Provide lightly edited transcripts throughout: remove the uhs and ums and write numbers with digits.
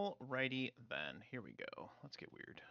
Alrighty then, here we go. Let's get weird.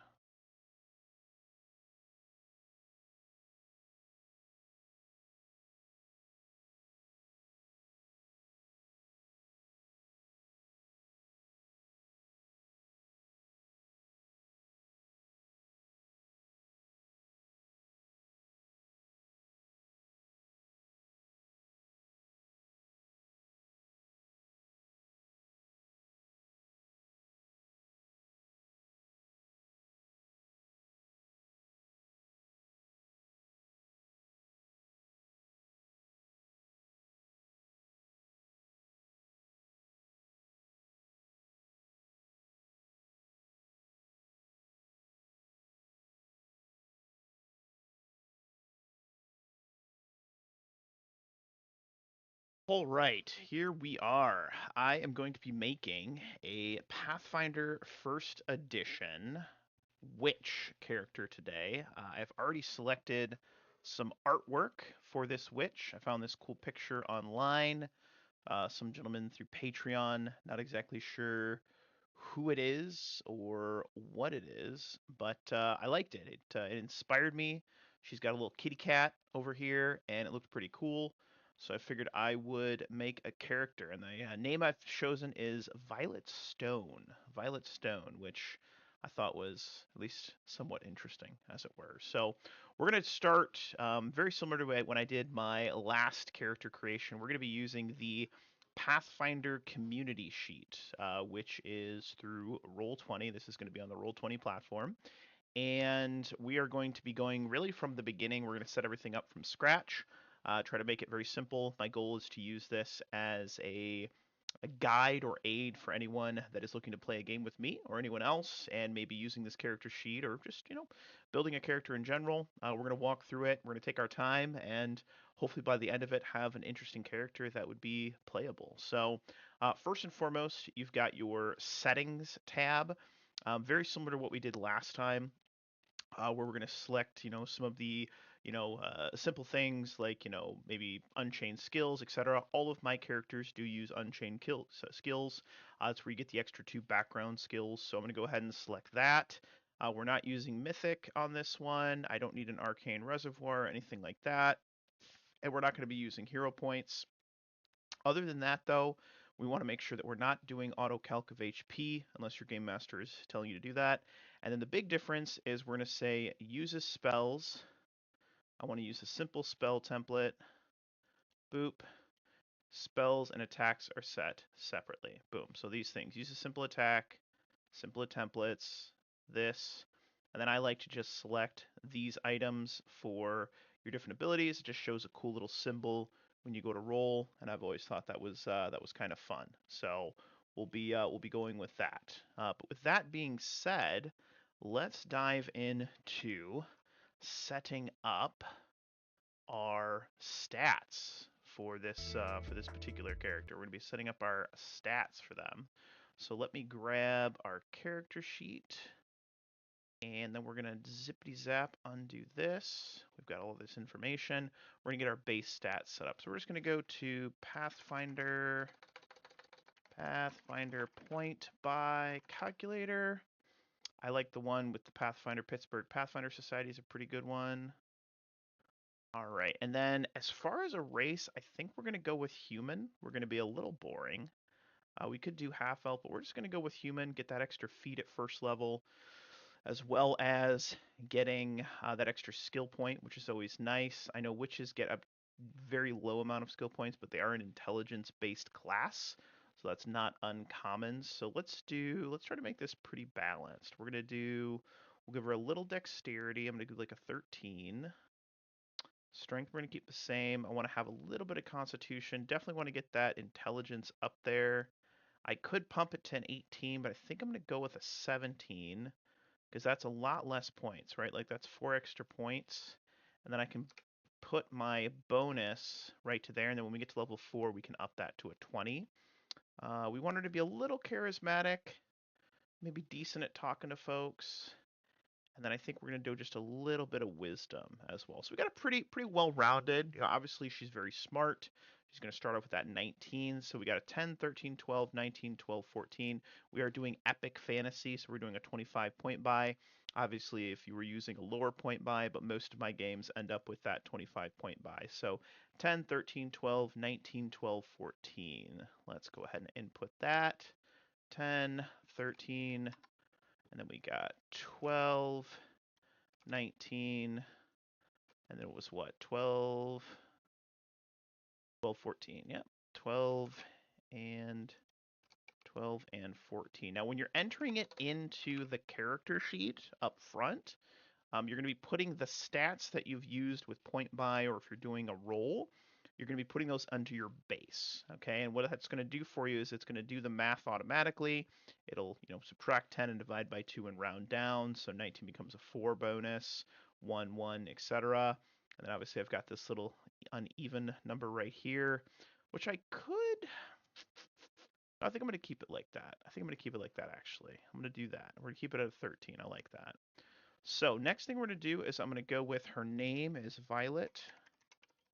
All right, here we are. I am going to be making a Pathfinder First Edition witch character today. I've already selected some artwork for this witch. I found this cool picture online. Some gentleman through Patreon. Not exactly sure who it is or what it is, but I liked it. It inspired me. She's got a little kitty cat over here, and it looked pretty cool. So I figured I would make a character, and the name I've chosen is Violet Stone. Violet Stone, which I thought was at least somewhat interesting, as it were. So we're going to start very similar to when I did my last character creation. We're going to be using the Pathfinder community sheet, which is through Roll20. This is going to be on the Roll20 platform. And we are going to be going really from the beginning. We're going to set everything up from scratch, try to make it very simple. My goal is to use this as a guide or aid for anyone that is looking to play a game with me or anyone else, and maybe using this character sheet or just, building a character in general. We're going to walk through it. We're going to take our time, and hopefully by the end of it, have an interesting character that would be playable. So, first and foremost, you've got your settings tab. Very similar to what we did last time, where we're going to select, some of the, simple things like, maybe unchained skills, etc. All of my characters do use unchained skills. That's where you get the extra 2 background skills. So I'm going to go ahead and select that. We're not using Mythic on this one. I don't need an Arcane Reservoir or anything like that. And we're not going to be using hero points. Other than that, though, we want to make sure that we're not doing auto calc of HP unless your game master is telling you to do that. And then the big difference is we're going to say uses spells. I want to use a simple spell template. Boop. Spells and attacks are set separately. Boom. So these things, use a simple attack, simple templates, this. And then I like to just select these items for your different abilities. It just shows a cool little symbol when you go to roll, and I've always thought that was kind of fun. So we'll be going with that. But with that being said, let's dive into setting up our stats for this particular character. We're going to be setting up our stats for them. So let me grab our character sheet, and then we're going to zippity zap undo this. We've got all of this information. We're going to get our base stats set up. So we're just going to go to Pathfinder point by calculator. I like the one with the Pathfinder Pittsburgh Pathfinder Society is a pretty good one. All right, and then as far as a race, I think we're going to go with human. We're going to be a little boring. We could do half elf, but we're just going to go with human, get that extra feat at first level, as well as getting that extra skill point, which is always nice. I know witches get a very low amount of skill points, but they are an intelligence-based class, so that's not uncommon. So let's try to make this pretty balanced. We'll give her a little dexterity. I'm going to do like a 13. Strength, we're going to keep the same. I want to have a little bit of constitution. Definitely want to get that intelligence up there. I could pump it to an 18, but I think I'm going to go with a 17 because that's a lot less points, right? Like that's 4 extra points. And then I can put my bonus right to there. And then when we get to level 4, we can up that to a 20. We want her to be a little charismatic, maybe decent at talking to folks. And then I think we're going to do just a little bit of wisdom as well. So we got a pretty well-rounded. Obviously, she's very smart. She's going to start off with that 19. So we got a 10, 13, 12, 19, 12, 14. We are doing epic fantasy, so we're doing a 25 point buy. Obviously, if you were using a lower point buy, but most of my games end up with that 25 point buy. So 10, 13, 12, 19, 12, 14. Let's go ahead and input that. 10, 13, and then we got 12, 19, and then it was what? 12, 12, 14. Yep. 12 and 12 and 14. Now, when you're entering it into the character sheet up front, you're going to be putting the stats that you've used with point buy, or if you're doing a roll, you're going to be putting those under your base. Okay, and what that's going to do for you is it's going to do the math automatically. It'll, subtract 10 and divide by 2 and round down. So 19 becomes a 4 bonus, 1, 1, etc. And then obviously I've got this little uneven number right here, which I could. I think I'm going to keep it like that. I think I'm going to keep it like that, actually. I'm going to do that. We're going to keep it at 13. I like that. So next thing we're going to do is I'm going to go with her name is Violet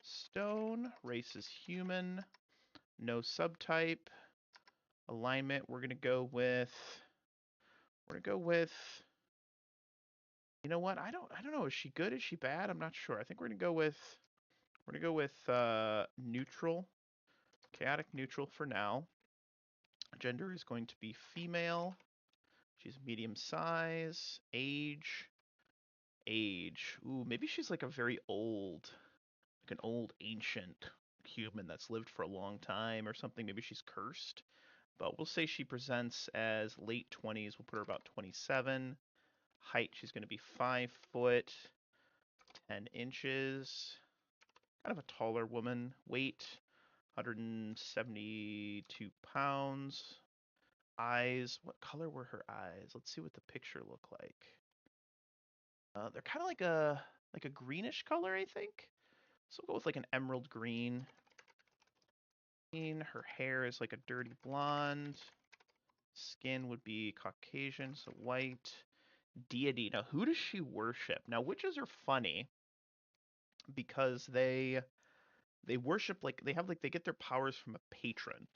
Stone. Race is human. No subtype. Alignment, we're going to go with... You know what? I don't know. Is she good? Is she bad? I'm not sure. I think we're going to go with... neutral. Chaotic neutral for now. Gender is going to be female. She's medium size. Age. Ooh, maybe she's like a very old, like an old ancient human that's lived for a long time or something. Maybe she's cursed. But we'll say she presents as late 20s. We'll put her about 27. Height, she's going to be 5 foot, 10 inches. Kind of a taller woman. Weight, 172 pounds. Eyes, what color were her eyes? Let's see what the picture looked like. They're kind of like a greenish color, I think. So we'll go with like an emerald green. Her hair is like a dirty blonde. Skin would be Caucasian, so white. Deity. Now, who does she worship? Now, witches are funny because they worship, like, they get their powers from a patron,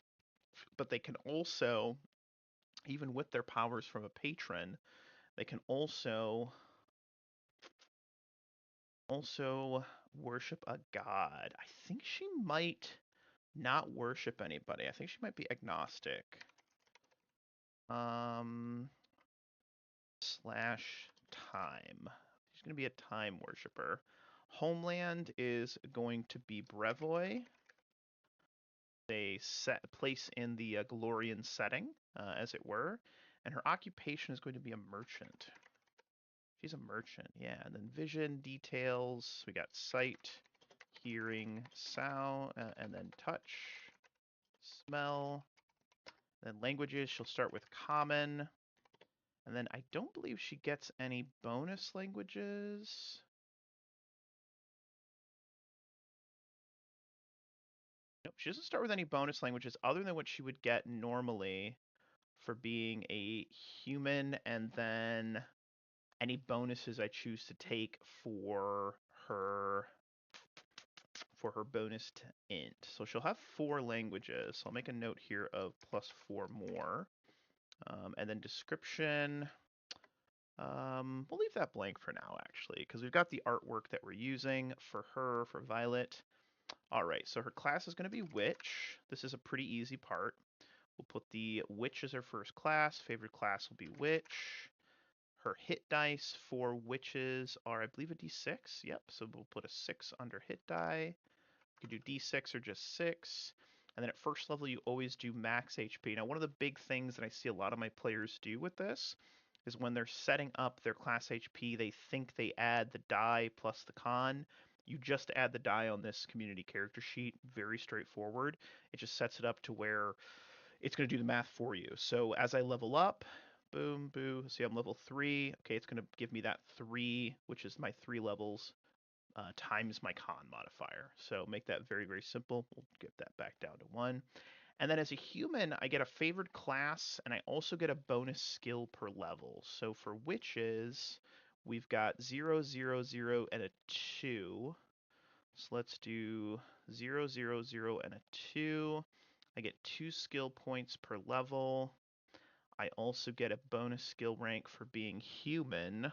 but they can also, even with their powers from a patron, they can also worship a god. I think she might not worship anybody. I think she might be agnostic. Slash time. She's going to be a time worshiper. Homeland is going to be Brevoy. A place in the Glorian setting, as it were. And her occupation is going to be a merchant. She's a merchant, yeah. And then vision, details. We got sight, hearing, sound, and then touch, smell. Then languages, she'll start with common. And then I don't believe she gets any bonus languages. Nope, she doesn't start with any bonus languages other than what she would get normally for being a human, and then any bonuses I choose to take her bonus to int. So she'll have 4 languages. So I'll make a note here of plus 4 more. And then description, we'll leave that blank for now, actually, because we've got the artwork that we're using for her, for Violet. All right, so her class is going to be Witch. This is a pretty easy part. We'll put the Witch as her first class. Favorite class will be Witch. Her hit dice for witches are, I believe, a d6. Yep, so we'll put a 6 under hit die. You can do d6 or just 6. And then at first level, you always do max HP. Now, one of the big things that I see a lot of my players do with this is when they're setting up their class HP, they think they add the die plus the con. You just add the die on this community character sheet. Very straightforward. It just sets it up to where it's going to do the math for you. So as I level up, boom, boo. See, I'm level 3. Okay, it's going to give me that 3, which is my 3 levels, times my con modifier. So make that very, very simple. We'll get that back down to 1. And then as a human, I get a favored class, and I also get a bonus skill per level. So for witches, we've got 0, 0, 0, and a 2. So let's do 0, 0, 0, and a 2. I get 2 skill points per level. I also get a bonus skill rank for being human.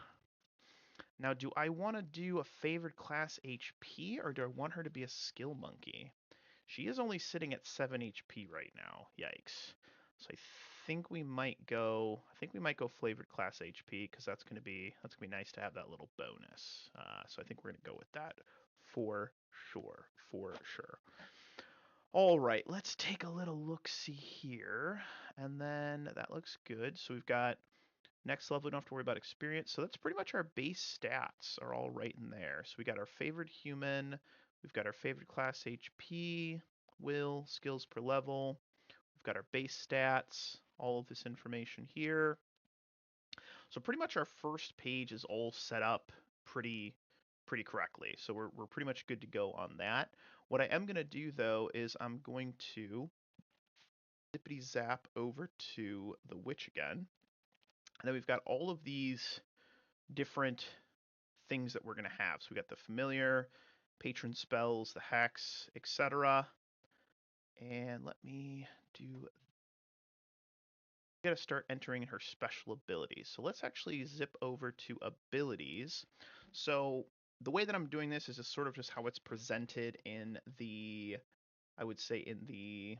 Now, do I want to do a favored class HP, or do I want her to be a skill monkey? She is only sitting at 7 HP right now. Yikes. So I think we might go. I think we might go flavored class HP because that's gonna be nice to have that little bonus. So I think we're gonna go with that for sure. For sure. All right, let's take a little look-see here, and then that looks good. So we've got next level. We don't have to worry about experience. So that's pretty much our base stats are all right in there. So we got our favored human. We've got our favorite class HP, will, skills per level. We've got our base stats, all of this information here. So pretty much our first page is all set up pretty correctly. So we're pretty much good to go on that. What I am going to do though is I'm going to zippity zap over to the witch again. And then we've got all of these different things that we're going to have. So we got the familiar, patron spells, the hex, etc. And let me do. We got to start entering her special abilities. So let's actually zip over to abilities. So the way that I'm doing this is just sort of just how it's presented in the, I would say in the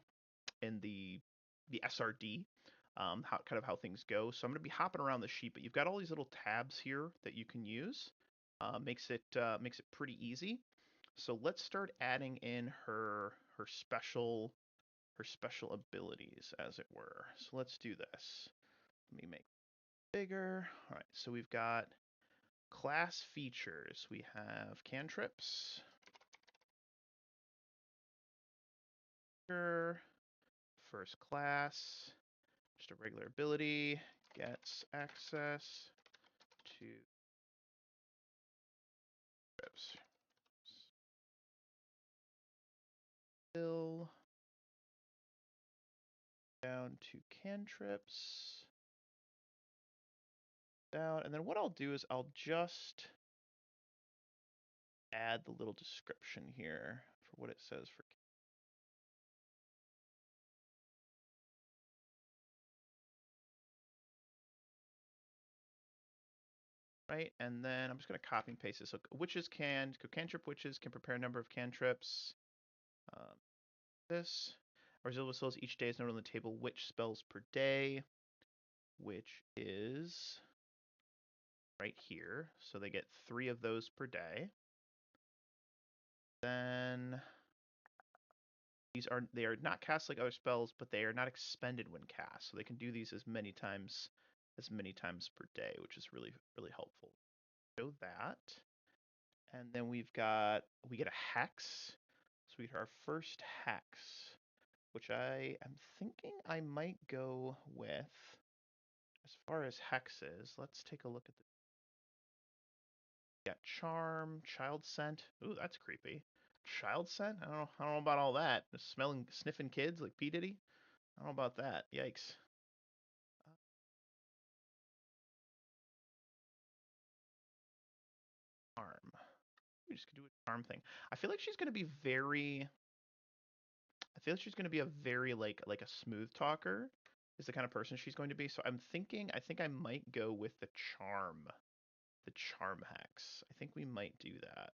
SRD, how kind of how things go. So I'm going to be hopping around the sheet, but you've got all these little tabs here that you can use. Makes it pretty easy. So let's start adding in her special abilities, as it were. So let's do this. Let me make it bigger. All right. So we've got class features. We have cantrips. First class. Just a regular ability. Gets access to trips. Still down to cantrips. Down, and then what I'll do is I'll just add the little description here for what it says for right, and then I'm just going to copy and paste this. So cantrip witches can prepare a number of cantrips. Um, this auxiliary spells each day is noted on the table which spells per day, which is right here. So they get 3 of those per day. Then they are not cast like other spells, but they are not expended when cast. So they can do these as many times per day, which is really helpful. Show that. And then we get a hex. So we get our first hex, which I am thinking I might go with. As far as hexes, let's take a look at the. Yeah, charm, child scent. Ooh, that's creepy. Child scent? I don't know about all that. Sniffing kids like P Diddy. I don't know about that. Yikes. Charm. We just could do a charm thing. I feel like she's gonna be very. I feel like she's gonna be a very like a smooth talker. Is the kind of person she's going to be. So I'm thinking. I think I might go with the charm. The charm hex. I think we might do that.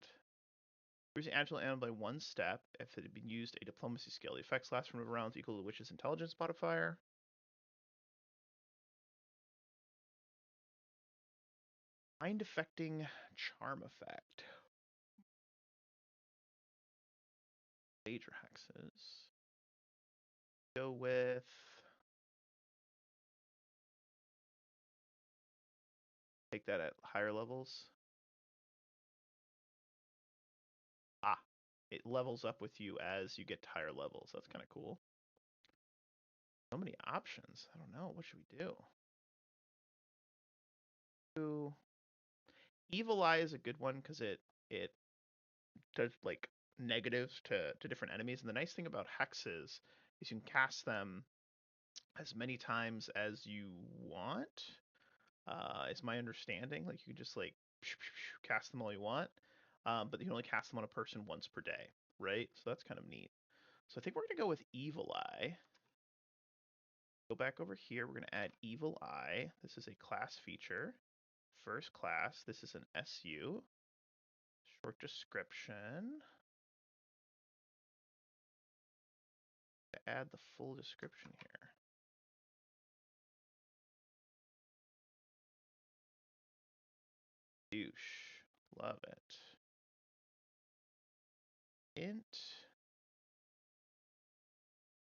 Increasing agile animal by 1 step if it had been used a diplomacy skill. The effects last for rounds equal to the witch's intelligence modifier. Mind affecting charm effect. Major hexes. Go with take that at higher levels. Ah, it levels up with you as you get to higher levels. That's kind of cool. So many options. I don't know. What should we do? Evil Eye is a good one because it does like negatives to different enemies. And the nice thing about hexes is you can cast them as many times as you want. Is my understanding. Like you can just like cast them all you want. but you can only cast them on a person once per day, right? So that's kind of neat. So I think we're going to go with Evil Eye. Go back over here. We're going to add Evil Eye. This is a class feature. First class. This is an SU. Short description. To add the full description here. Douche. Love it. Int.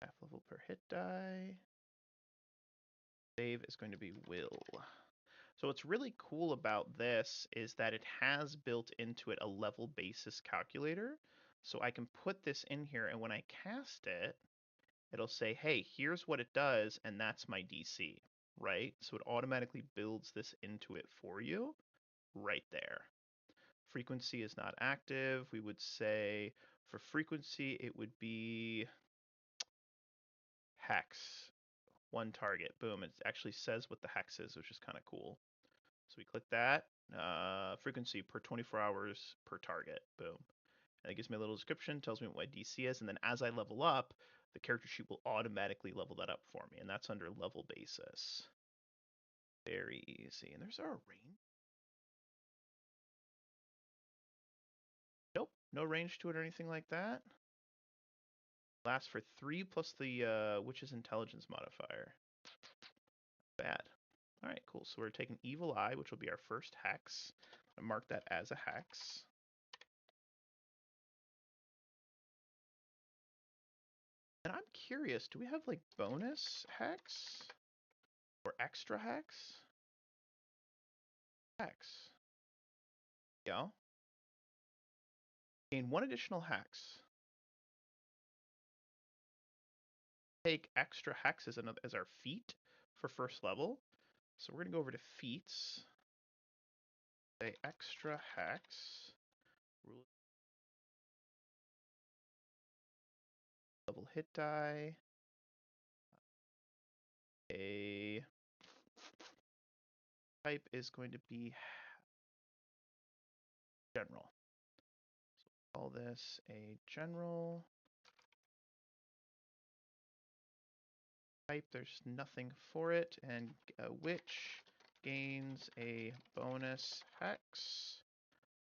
Half level per hit die. Save is going to be will. So what's really cool about this is that it has built into it a level basis calculator. So I can put this in here, and when I cast it, it'll say, hey, here's what it does, and that's my DC, right? So it automatically builds this into it for you right there. Frequency is not active. We would say for frequency, it would be hex, one target. Boom. It actually says what the hex is, which is kind of cool. So we click that. Frequency per 24 hours per target. Boom. And it gives me a little description, tells me what my DC is, and then as I level up, the character sheet will automatically level that up for me, and that's under level basis. Very easy. And there's our range. Nope, no range to it or anything like that. Lasts for 3 plus the Witch's Intelligence modifier. Bad. All right, cool. So we're taking Evil Eye, which will be our first hex. I'm mark that as a hex. And I'm curious, do we have like bonus hex or extra hex? Hex. Yeah. Gain 1 additional hex. Take extra hex as our feat for first level. So we're gonna go over to feats. Say extra hex. Level hit die. A type is going to be general. So call this a general type. There's nothing for it, and which gains a bonus hex.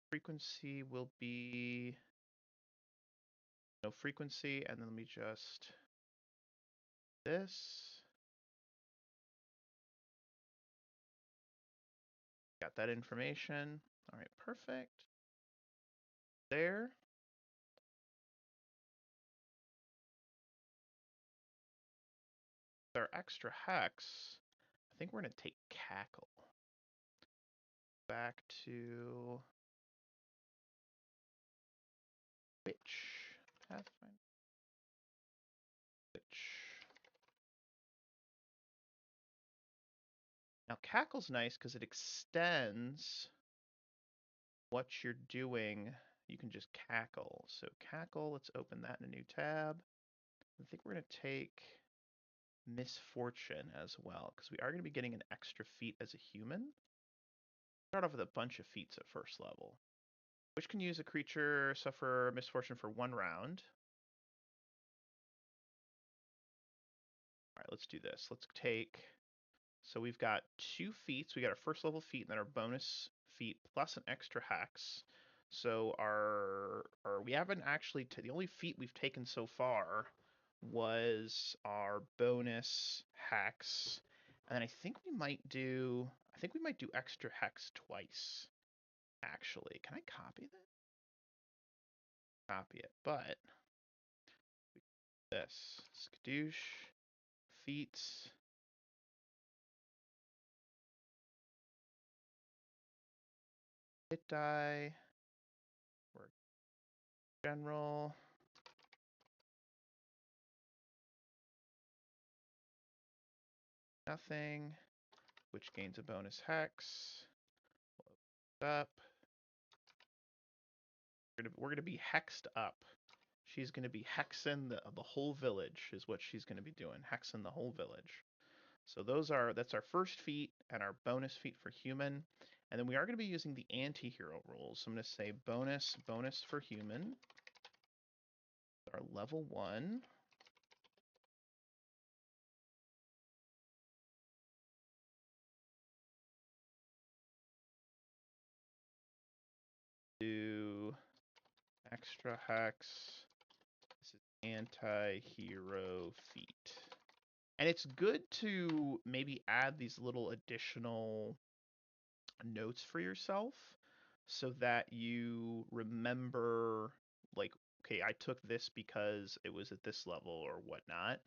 Frequency will be no frequency, and then let me just this. Got that information. All right, perfect. There. Our extra hex, I think we're going to take Cackle. Back to Witch. Pathfinder. Witch. Now, Cackle's nice because it extends what you're doing. You can just cackle. So Cackle, let's open that in a new tab. I think we're going to take Misfortune as well, because we are going to be getting an extra feat as a human. Start off with a bunch of feats at first level. Which can use a creature suffer misfortune for 1 round. All right, let's do this. Let's take, so we've got 2 feats. We got our first level feat and then our bonus feat plus an extra hex. So we haven't actually, the only feat we've taken so far was our bonus hex. And I think we might do extra hex twice, actually. Can I copy that? Copy it, but this, skadoosh, feats, hit die, work general, nothing, which gains a bonus hex. Up. We're gonna be hexed up. She's gonna be hexing the whole village is what she's gonna be doing, hexing the whole village. So that's our first feat and our bonus feat for human. And then we are going to be using the anti-hero rules. So I'm going to say bonus for human. Our level 1. Do extra hex. This is anti-hero feat. And it's good to maybe add these little additional notes for yourself so that you remember, like, okay, I took this because it was at this level or whatnot.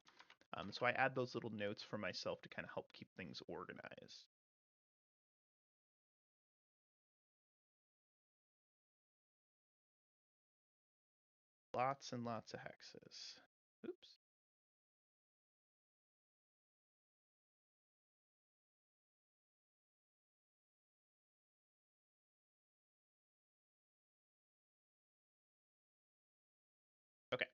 So I add those little notes for myself to kind of help keep things organized. Lots and lots of hexes. Oops. Okay.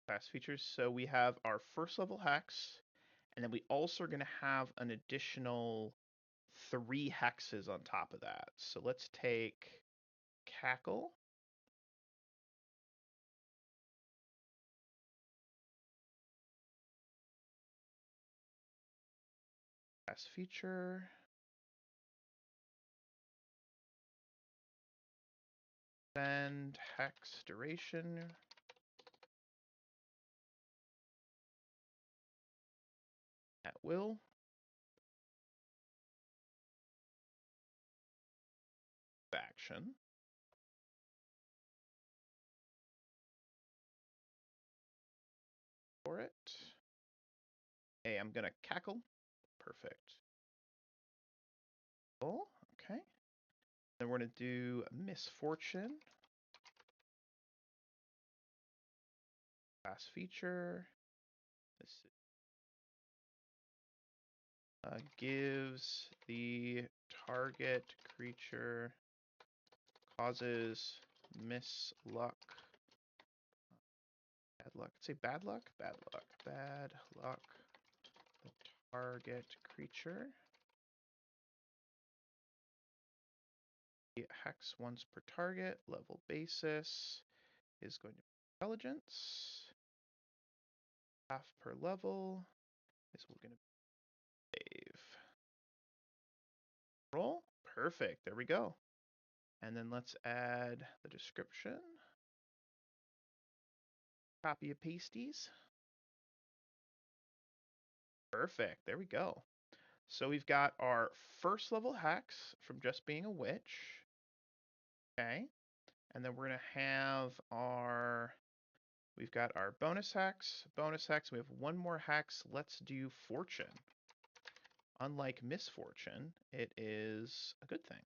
Class features. So we have our first level hex, and then we also are going to have an additional 3 hexes on top of that. So let's take cackle. Class feature. Send hex duration. At will. Action. For it. Hey, I'm gonna cackle. Perfect. Oh, okay. Then we're gonna do misfortune. Class feature. This gives the target creature causes misluck. Bad luck. Say bad luck. Bad luck. Bad luck. The target creature. Hex once per target. Level basis is going to be intelligence. Half per level is we're going to save. Roll. Perfect. There we go. And then let's add the description. Copy of pasties. Perfect. There we go. So we've got our first level hex from just being a witch. Okay. And then we're going to have we've got our bonus hex. We have one more hex. Let's do fortune. Unlike misfortune, it is a good thing.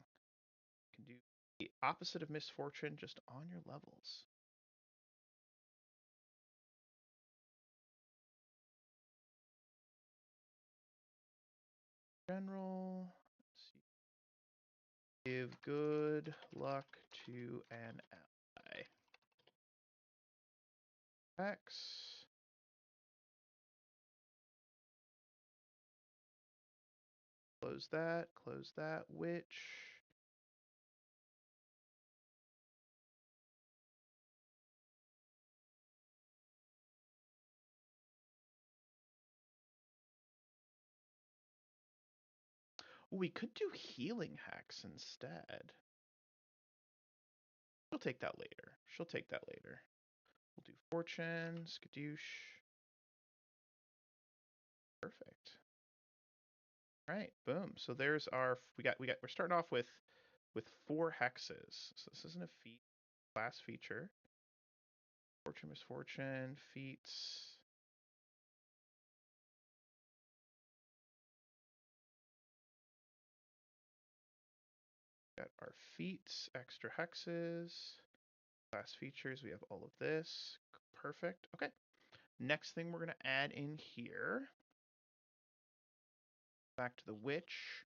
You can do the opposite of misfortune just on your levels. General. Let's see. Give good luck to an ally. X. Close that, witch. We could do healing hex instead. She'll take that later. We'll do fortune, skadoosh. Perfect. All right, boom. So there's our we're starting off with 4 hexes. So this isn't a feat, class feature. Fortune, misfortune, feats. Got our feats, extra hexes, class features. We have all of this. Perfect. Okay. Next thing we're going to add in here, back to the witch,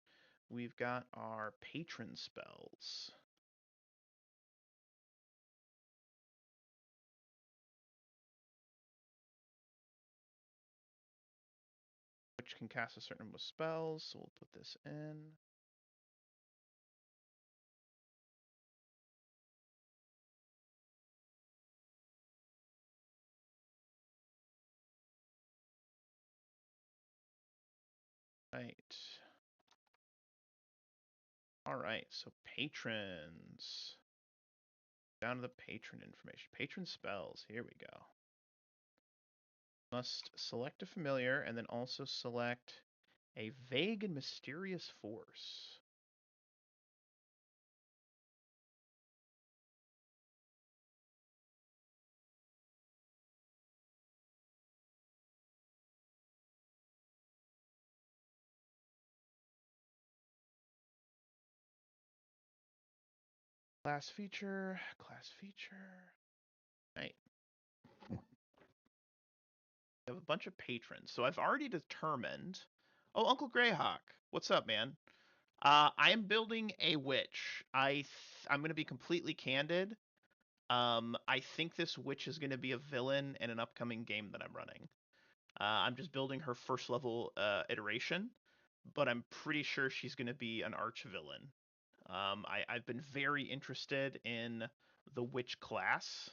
we've got our patron spells. Which can cast a certain number of spells, so we'll put this in. Right. All right, so patrons. Down to the patron information. Patron spells. Here we go. Must select a familiar and then also select a vague and mysterious force. Class feature, class feature. Right. We have a bunch of patrons. So I've already determined. Oh, Uncle Greyhawk. What's up, man? I am building a witch. I'm going to be completely candid. I think this witch is going to be a villain in an upcoming game that I'm running. I'm just building her first level iteration, but I'm pretty sure she's going to be an arch villain. I've been very interested in the witch class,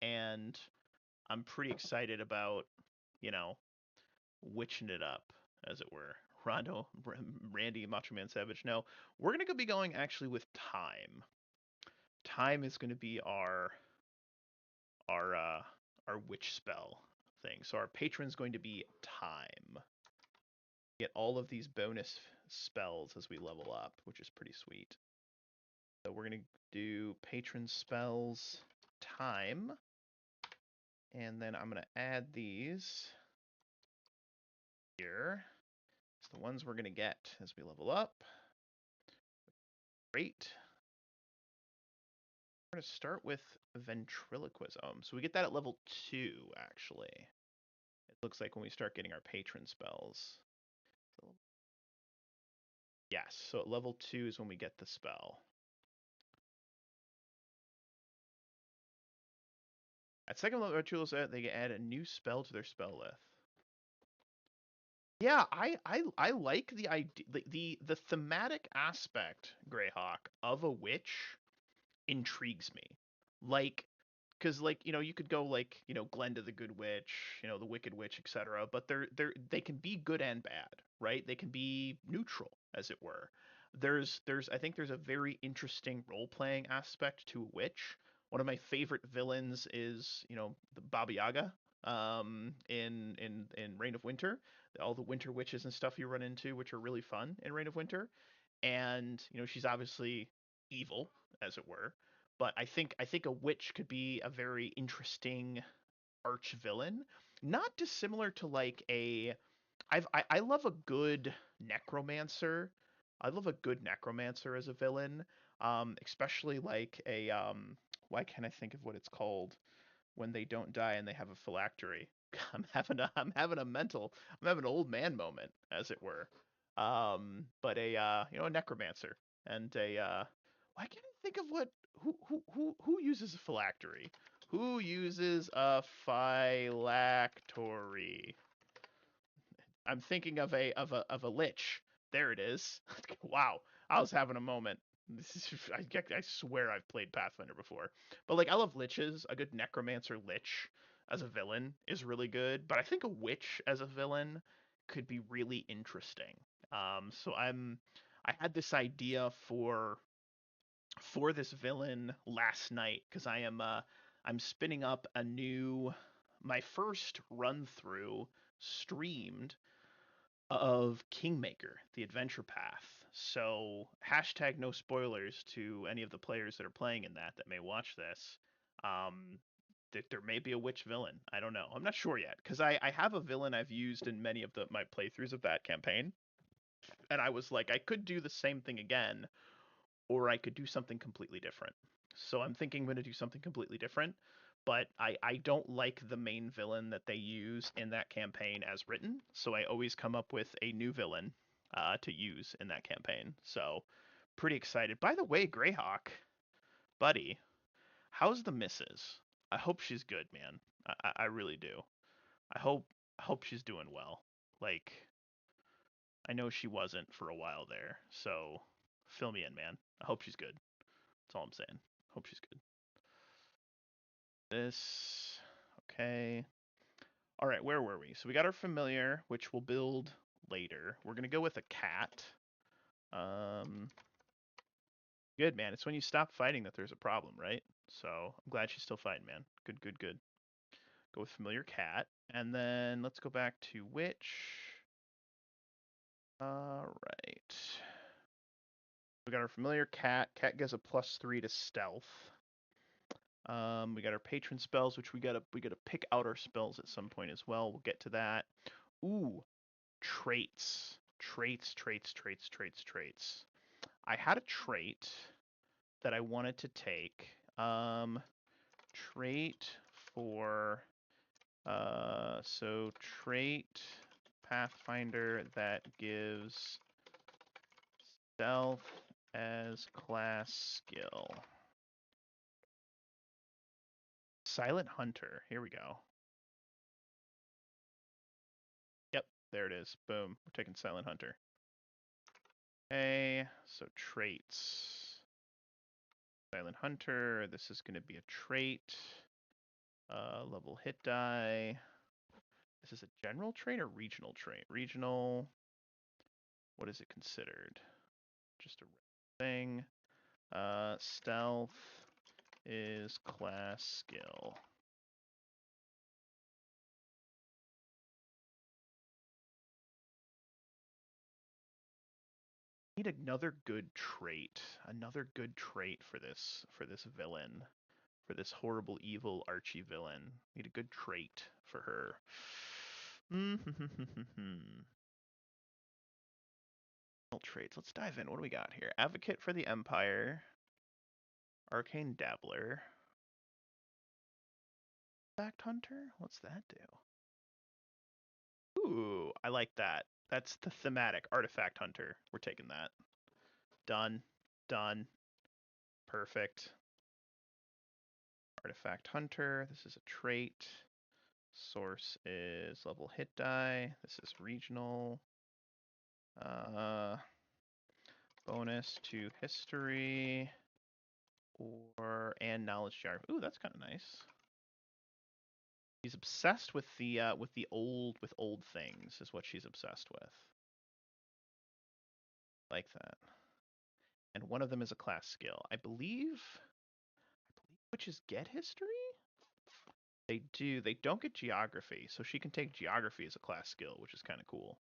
and I'm pretty excited about, you know, witching it up, as it were. Randy, Macho Man Savage. No, we're gonna be going actually with time. Time is gonna be our uh, our witch spell thing. So our patron's going to be time. Get all of these bonus spells as we level up, which is pretty sweet. So we're gonna do patron spells time, and then I'm gonna add these here. It's the ones we're gonna get as we level up. Great. We're going to start with ventriloquism. So we get that at level 2, actually. It looks like when we start getting our patron spells. Yes, so at level 2 is when we get the spell. At second level rituals, they add a new spell to their spell list. Yeah, I like the idea, the thematic aspect, Greyhawk, of a witch intrigues me. Like, because like you could go like Glenda the Good Witch, the Wicked Witch, etc. But they can be good and bad, right? They can be neutral, as it were. There's I think there's a very interesting role playing aspect to a witch. One of my favorite villains is the Baba Yaga, in Reign of Winter. All the winter witches and stuff you run into, which are really fun in Reign of Winter. And she's obviously evil, as it were, but I think a witch could be a very interesting arch villain, not dissimilar to like I love a good necromancer. I love a good necromancer as a villain, especially like a why can't I think of what it's called when they don't die and they have a phylactery? I'm having an old man moment, as it were. But a necromancer and a why can't I think of what who uses a phylactery? Who uses a phylactery? I'm thinking of a lich. There it is. Wow, I was having a moment. This is I swear I've played Pathfinder before, but like I love liches. A good necromancer lich as a villain is really good, but I think a witch as a villain could be really interesting. So I had this idea for this villain last night because I'm spinning up my first run through streamed of Kingmaker, the adventure path. So hashtag no spoilers to any of the players that are playing in that may watch this. Um, there may be a witch villain. I don't know. I'm not sure yet because I have a villain I've used in many of my playthroughs of that campaign, and I was like I could do the same thing again, or I could do something completely different. So I'm thinking I'm going to do something completely different, but I don't like the main villain that they use in that campaign as written, so I always come up with a new villain to use in that campaign. So pretty excited. By the way, Greyhawk, buddy, how's the missus? I hope she's good, man. I really do. I hope she's doing well. Like I know she wasn't for a while there, so fill me in, man. I hope she's good. That's all I'm saying. Hope she's good. This. Okay. All right, where were we? So we got our familiar, which will build later. We're going to go with a cat. Good, man. It's when you stop fighting that there's a problem, right? So I'm glad she's still fighting, man. Good, good, good. Go with familiar cat. And then let's go back to witch. All right. We got our familiar cat. Cat gives a +3 to stealth. We got our patron spells, which we gotta pick out our spells at some point as well. We'll get to that. Ooh, traits. Traits. I had a trait that I wanted to take. Trait for so trait Pathfinder that gives stealth as class skill. Silent Hunter. Here we go. Yep, there it is. Boom. We're taking Silent Hunter. Okay, so traits. Silent Hunter. This is going to be a trait. Level hit die. This is a general trait or regional trait? Regional. What is it considered? Just a thing. Stealth is class skill. Need another good trait. Another good trait for this villain. For this horrible, evil Archie villain. Need a good trait for her. Traits. Let's dive in. What do we got here? Advocate for the Empire. Arcane Dabbler. Artifact Hunter? What's that do? Ooh, I like that. That's the thematic. Artifact Hunter. We're taking that. Done. Done. Perfect. Artifact Hunter. This is a trait. Source is level hit die. This is regional. Bonus to history and knowledge geography. Ooh, that's kind of nice. She's obsessed with the old things is what she's obsessed with. Like that. And one of them is a class skill. I believe witches get history? They do. They don't get geography, so she can take geography as a class skill, which is kind of cool.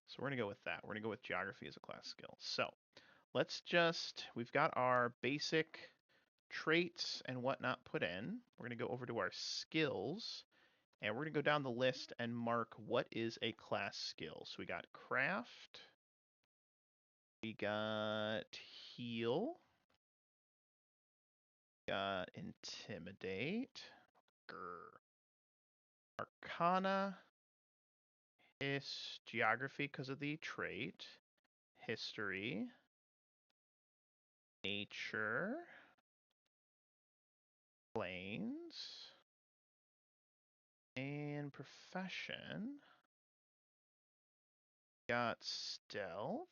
So we're going to go with that. We're going to go with geography as a class skill. So we've got our basic traits and whatnot put in. We're going to go over to our skills, and we're going to go down the list and mark what is a class skill. So we got craft. We got heal. We got intimidate. Grr. Arcana. Geography because of the trait. History. Nature. Planes. And profession. Got stealth.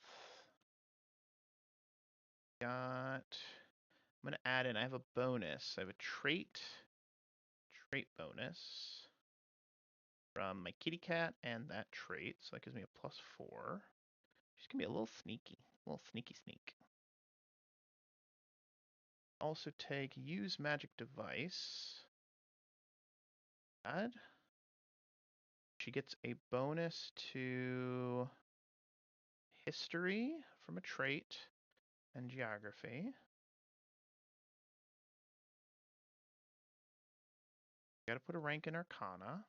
I'm going to add in, I have a bonus. I have a trait bonus from my kitty cat and that trait. So that gives me a +4. She's going to be a little sneaky. A little sneaky sneak. Also take use magic device. Add. She gets a bonus to history from a trait and geography. Got to put a rank in Arcana.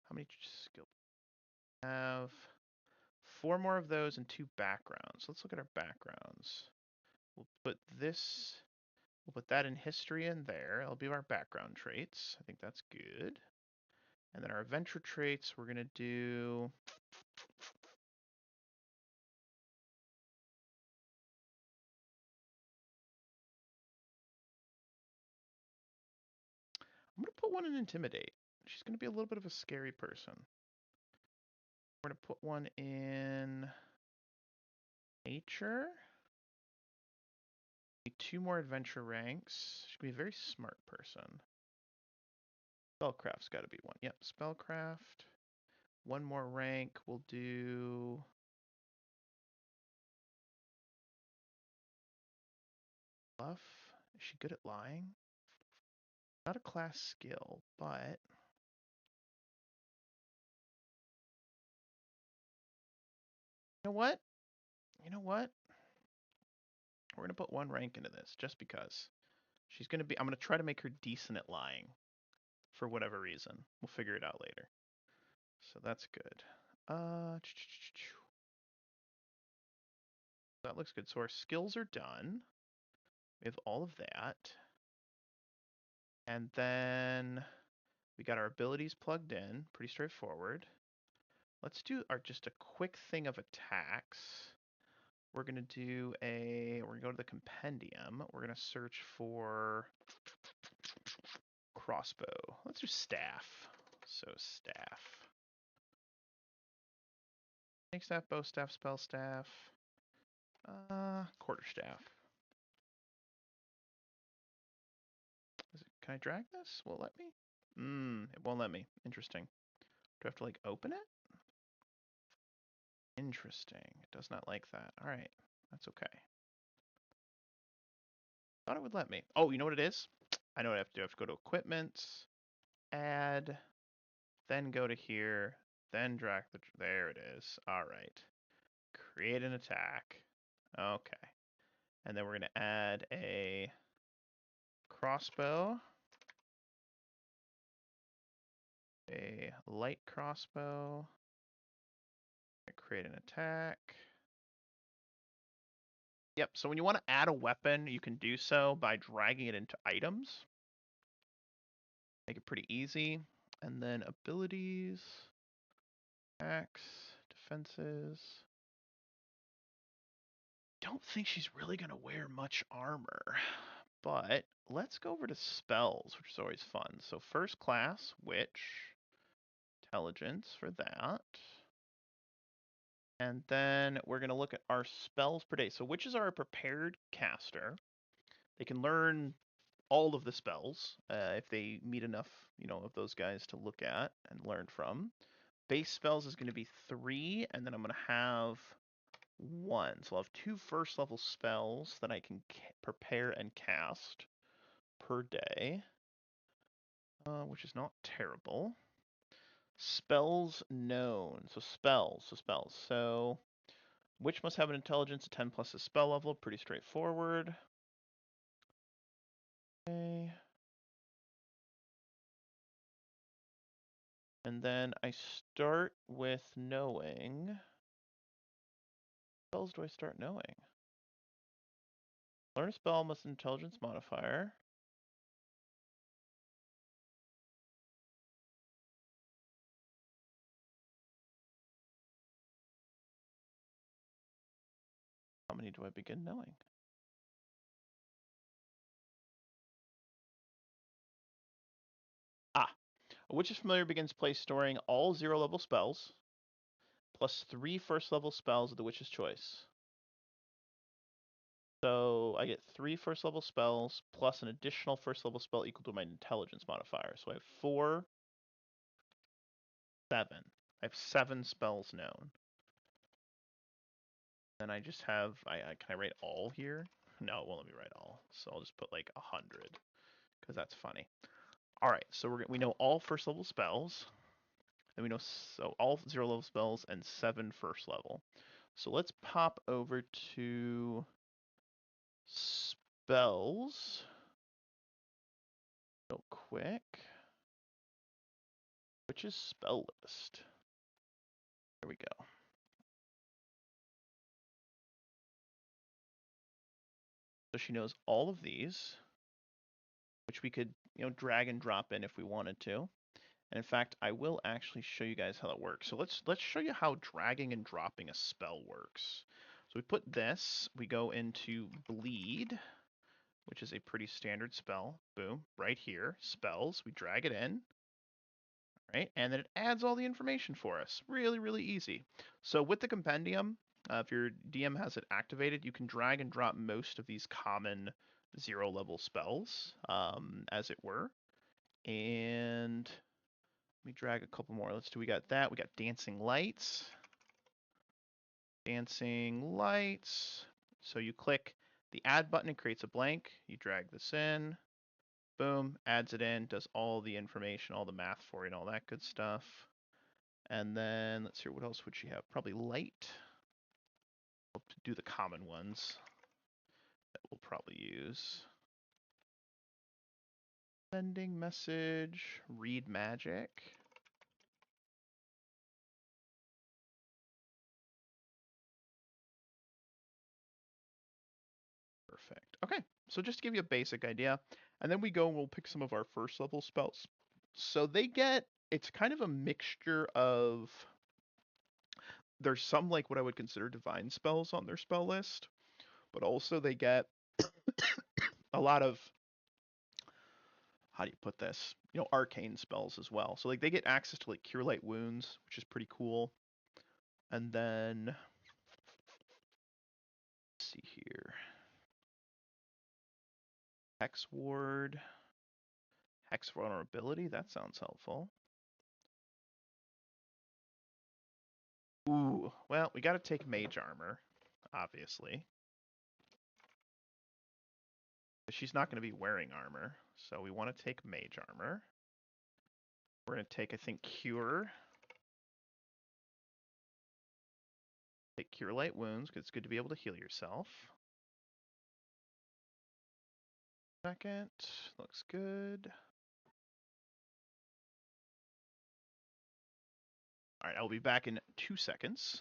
How many skills? Have 4 more of those and 2 backgrounds. Let's look at our backgrounds. We'll put that in history in there. It'll be our background traits. I think that's good. And then our adventure traits, we're going to do I'm going to put one in intimidate. She's going to be a little bit of a scary person. We're going to put one in nature. 2 more adventure ranks. She's going to be a very smart person. Spellcraft's got to be one. Yep, spellcraft. one more rank. We'll do bluff. Is she good at lying? Not a class skill, but you know what? You know what? We're gonna put one rank into this just because she's gonna be. I'm gonna try to make her decent at lying for whatever reason. We'll figure it out later. So that's good. That looks good. So our skills are done. We have all of that. And then we got our abilities plugged in. Pretty straightforward. Let's do just a quick thing of attacks. We're gonna go to the compendium. We're gonna search for crossbow. Let's do staff. So staff. Snake staff, bow staff, spell staff. Quarterstaff. Can I drag this? Will it let me? It won't let me. Interesting. Do I have to like open it? Interesting. It does not like that. All right. That's okay. Thought it would let me. Oh, you know what it is? I know what I have to do. I have to go to equipment, add, then go to here, then drag there it is. All right. Create an attack. Okay. And then we're going to add a crossbow, a light crossbow, create an attack. Yep, so when you want to add a weapon, you can do so by dragging it into items. Make it pretty easy. And then abilities, attacks, defenses. Don't think she's really going to wear much armor. But let's go over to spells, which is always fun. So first class, witch, intelligence for that. And then we're going to look at our spells per day. So witches are a prepared caster. They can learn all of the spells if they meet enough, of those guys to look at and learn from. Base spells is going to be 3, and then I'm going to have 1. So I'll have 2 first level spells that I can prepare and cast per day, which is not terrible. Spells known. So spells. So witch must have an intelligence of 10 plus a spell level. Pretty straightforward. Okay. And then I start with knowing. What spells do I start knowing? Learn a spell must intelligence modifier. How many do I begin knowing? Ah, a witch's familiar begins play storing all 0-level spells, plus 3 first-level spells of the witch's choice. So I get 3 first-level spells, plus an additional first-level spell equal to my intelligence modifier. So I have 4, 7. I have 7 spells known. Then I just have, can I write all here? No, it won't let me write all. So I'll just put like 100, because that's funny. All right, so we know all first level spells. Then we know all 0-level spells and 7 first level. So let's pop over to spells real quick. Which is spell list? There we go. So she knows all of these, which we could, drag and drop in if we wanted to. And in fact, I will actually show you guys how that works. So let's show you how dragging and dropping a spell works. So we put this, we go into bleed, which is a pretty standard spell. Boom, right here, spells. We drag it in, right? And then it adds all the information for us. Really, really easy. So with the compendium, if your DM has it activated, you can drag and drop most of these common 0-level spells, as it were. And Let me drag a couple more. We got that. We got dancing lights. Dancing lights. So you click the add button, it creates a blank. You drag this in. Boom, adds it in, does all the information, all the math for you, and all that good stuff. And then let's see, what else would she have? Probably light. We'll do the common ones that we'll probably use. Sending message, read magic. Perfect. Okay, so just to give you a basic idea, and then we go and we'll pick some of our first level spells. So they get, it's kind of a mixture of, there's some like what I would consider divine spells on their spell list, but also they get a lot of, how do you put this? Arcane spells as well. So like they get access to like Cure Light Wounds, which is pretty cool. And then let's see here. Hex Ward, Hex Vulnerability, that sounds helpful. Ooh, well, we got to take Mage Armor, obviously. But she's not going to be wearing armor, so we want to take Mage Armor. We're going to take, I think, Cure. Take Cure Light Wounds, because it's good to be able to heal yourself. Second, looks good. All right, I'll be back in 2 seconds.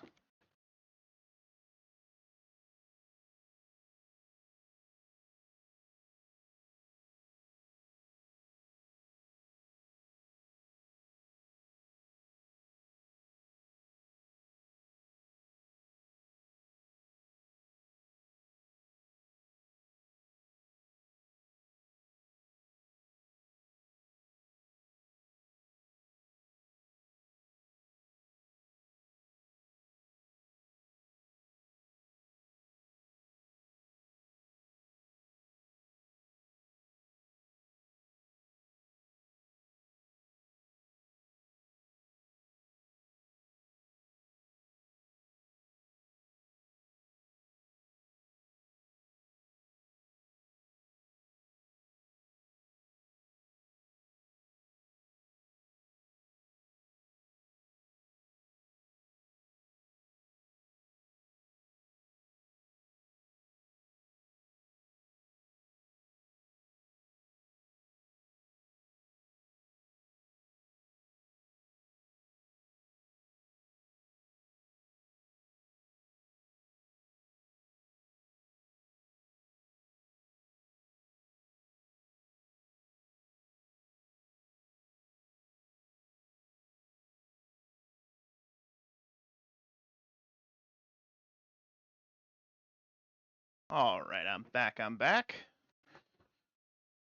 All right, I'm back.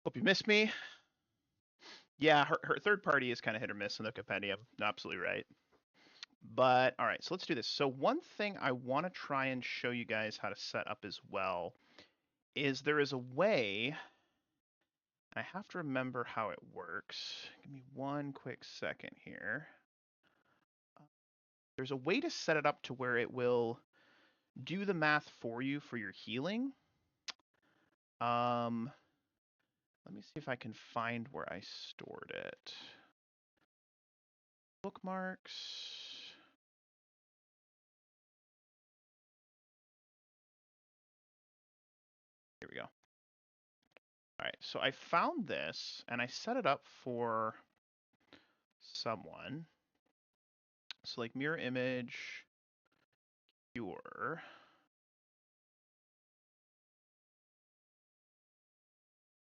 Hope you missed me. Yeah, her third party is kind of hit or miss in the compendium. Absolutely right. But all right, so let's do this. So one thing I want to try and show you guys how to set up as well is there is a way, I have to remember how it works. Give me one quick second here. There's a way to set it up to where it will do the math for you for your healing. Let me see if I can find where I stored it. Bookmarks. Here we go. All right, so I found this and I set it up for someone. So like mirror image, cure.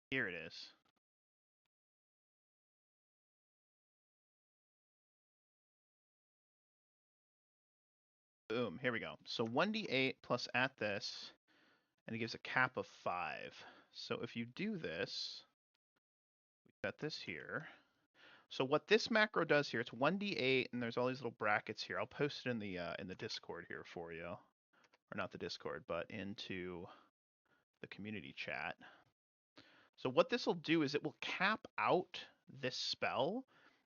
Here it is. Boom, here we go. So 1d8 plus at this, and it gives a cap of 5. So if you do this, we set this here. So what this macro does here, it's 1d8, and there's all these little brackets here. I'll post it in the Discord here for you, or not the Discord, but into the community chat. So what this will do is it will cap out this spell,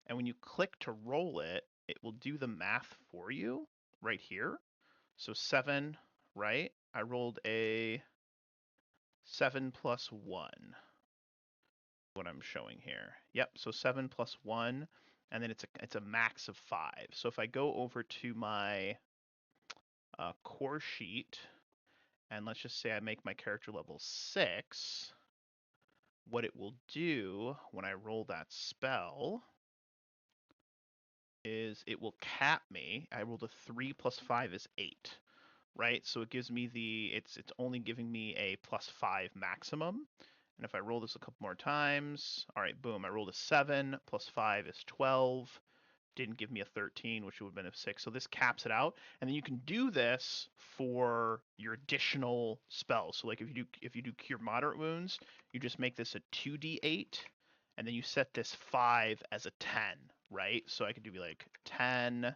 And when you click to roll it, it will do the math for you right here. So 7, right? I rolled a 7 plus 1, what I'm showing here. Yep, so 7 plus 1, and then it's a max of 5. So if I go over to my core sheet, and let's just say I make my character level 6, what it will do when I roll that spell is it will cap me. I rolled a 3 plus 5 is 8, right? So it gives me it's only giving me a plus 5 maximum. And if I roll this a couple more times, all right, boom, I rolled a 7 plus 5 is 12. Didn't give me a 13, which would have been a 6. So this caps it out. And then you can do this for your additional spells. So like if you do cure moderate wounds, you just make this a 2d8, and then you set this 5 as a 10, right? So I could do like 10,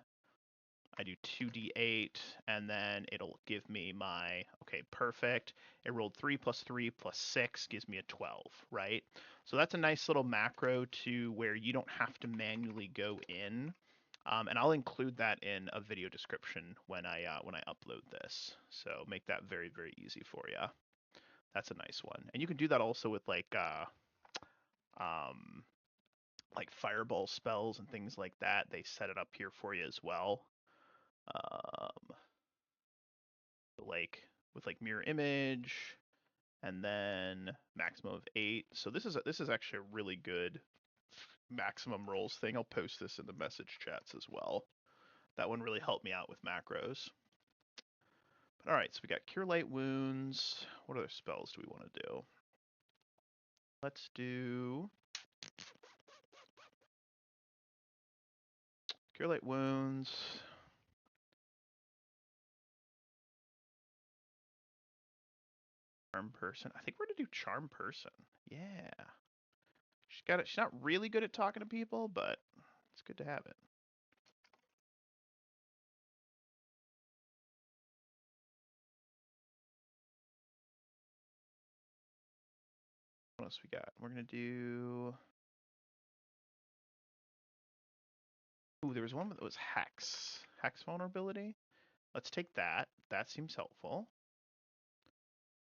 I do 2d8, and then it'll give me my, okay, perfect. It rolled 3 plus 3 plus 6 gives me a 12, right? So that's a nice little macro to where you don't have to manually go in. And I'll include that in a video description when I upload this. So make that very, very easy for you. That's a nice one. And you can do that also with like fireball spells and things like that. They set it up here for you as well. Like with like mirror image, and then maximum of 8. So this is actually a really good maximum rolls thing. I'll post this in the message chats as well. That one really helped me out with macros. But all right, so we got cure light wounds. What other spells do we want to do? Let's do cure light wounds. Charm person. I think we're gonna do charm person. Yeah. She's got it. She's not really good at talking to people, but it's good to have it. What else we got? We're gonna do. Ooh, there was one that was Hex. Hex vulnerability. Let's take that. That seems helpful.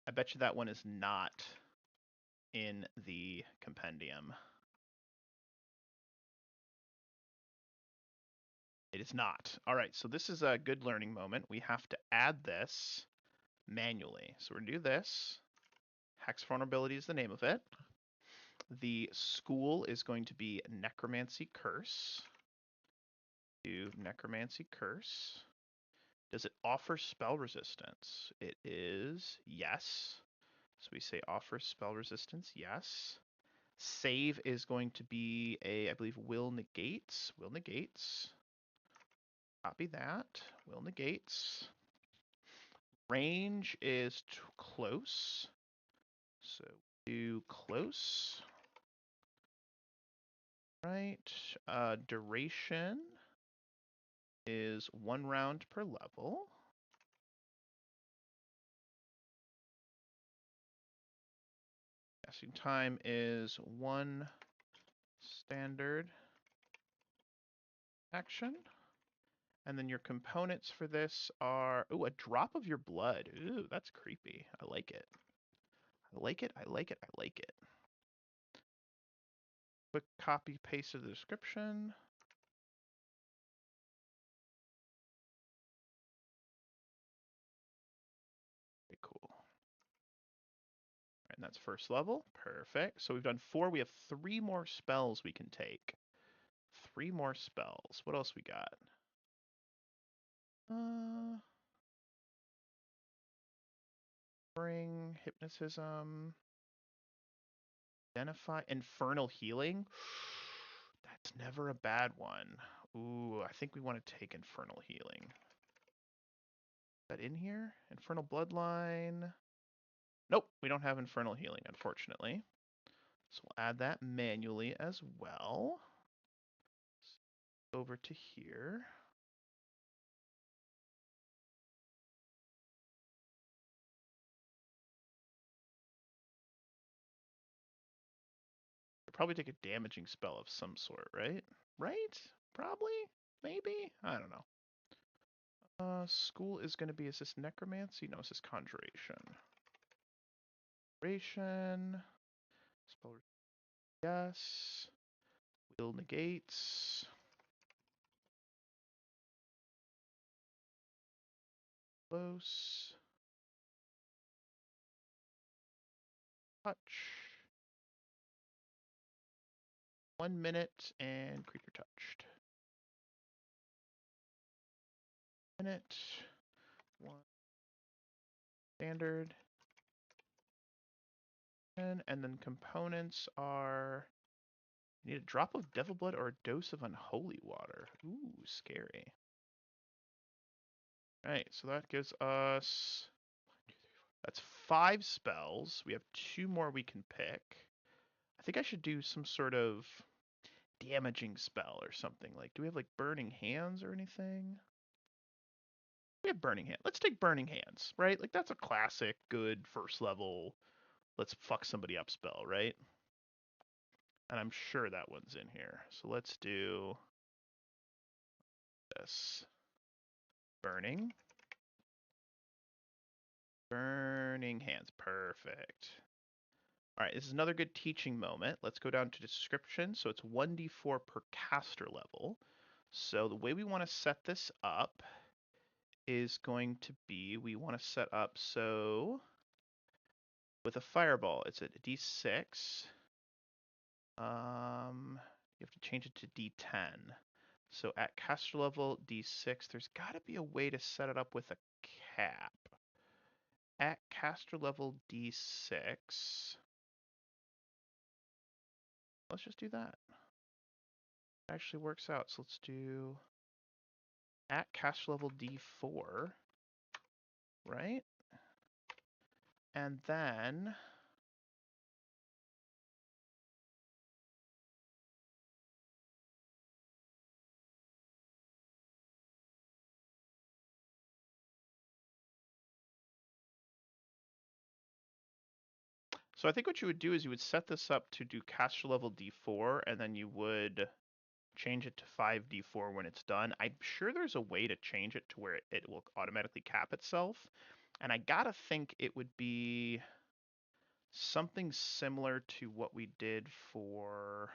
I bet you that one is not in the compendium. It is not. All right, so this is a good learning moment. We have to add this manually. So we're going to do this. Hex vulnerability is the name of it. The school is going to be Necromancy Curse. Do Necromancy Curse. Does it offer spell resistance? It is yes. So we say offer spell resistance, yes. Save is going to be I believe, will negates. Will negates. Copy that. Will negates. Range is close. So do close. Right. Duration is 1 round per level. Casting time is 1 standard action. And then your components for this are, ooh, a drop of your blood. Ooh, that's creepy. I like it. I like it, I like it, I like it. Quick copy paste of the description. Very cool. And that's first level. Perfect. So we've done 4. We have 3 more spells we can take. 3 more spells. What else we got? Bring, hypnotism, identify, infernal healing. That's never a bad one. Ooh, I think we want to take infernal healing. Is that in here? Infernal bloodline. Nope, we don't have infernal healing, unfortunately. So we'll add that manually as well. Over to here. probably take a damaging spell of some sort, right? Right? Probably? Maybe? I don't know. School is going to be, is this necromancy? No, it's this conjuration. Conjuration. Spell, yes. Will negates. Close. Touch. 1 minute and creature touched. Minute. 1 standard. And then components are, you need a drop of devil blood or a dose of unholy water. Ooh, scary. Alright, so that gives us, that's 5 spells. We have 2 more we can pick. I think I should do some sort of damaging spell or something. Like, do we have like burning hands or anything? We have burning hand. Let's take burning hands, right? Like that's a classic, good first level. Let's fuck somebody up spell, right? And I'm sure that one's in here. So let's do this. Burning. Burning hands. Perfect. All right, this is another good teaching moment. Let's go down to description. So it's 1d4 per caster level. So the way we want to set this up is going to be, we want to set up, so with a fireball, it's a d6. You have to change it to d10. So at caster level d6, there's got to be a way to set it up with a cap. At caster level d6, let's just do that. It actually works out. So let's do at caster level d4, right? And then so I think what you would do is you would set this up to do caster level d4, and then you would change it to 5d4 when it's done. I'm sure there's a way to change it to where it will automatically cap itself. And I gotta think it would be something similar to what we did for...